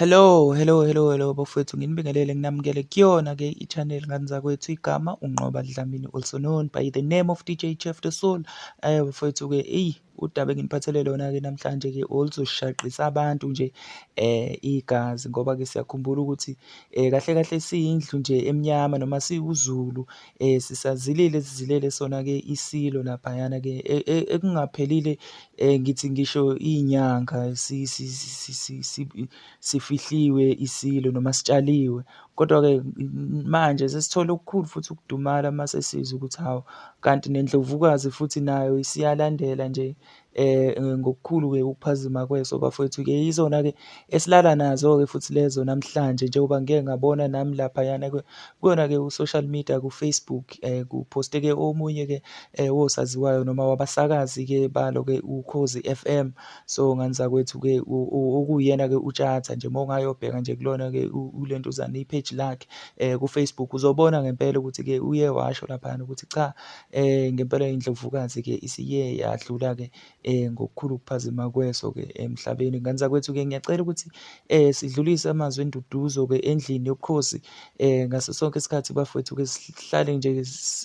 Hello bafowethu, nginibingelele nginamukele kuyona-ke i-channel ngani zakwethu igama unqoba Dlamini, also known by the name of DJ Chef the Soul. Bafowethu-ke udaba enginiphathele lona-ke namhlanje-ke oluzoshaqisa abantu nje igazi, ngoba-ke siyakhumbula ukuthi kahle kahle siyindlu nje emnyama noma siwuZulu, sisazilile sizilele sona-ke isilo laphayana-ke ekungaphelile, ngithi ngisho iy'nyanga sifihliwe isilo noma sitshaliwe. Kodwa-ke manje sesithole okukhulu futhi ukudumala mase sizwa ukuthi hawu, kanti nendlovukazi futhi nayo isiyalandela nje ngokukhulu-ke ukuphazima kweso bafowethu-ke. Yizona-ke esilala nazo-ke futhi lezo namhlanje, njengoba ngike ngabona nami laphayana kuyona-ke u-social media ku-Facebook, kuphoste-ke omunye-ke wosaziwayo noma wabasakazi-ke balo-ke Ukhozi FM. So ngani zakwethu-ke okuyena-ke uTshatha nje mawungayobheka nje kulona-ke ulentuzana i-page lakhe ku-Facebook, uzobona ngempela ukuthi-ke uye washo laphayana ukuthi cha, ngempela indlovukazi-ke isiye yadlula-ke ngokukhulu ukuphazima kweso-ke emhlabeni. Ngani zakwethu-ke ngiyacela ukuthi sidlulise amazwi enduduzo-ke endlini yobukhosi ngaso sonke isikhathi bafowethu-ke, sihlale nje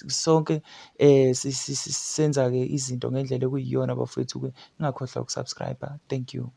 sonke senza-ke izinto ngendlela ekuyiyona bafowethu-ke. Ningakhohlwa ukusubscribe. Thank you.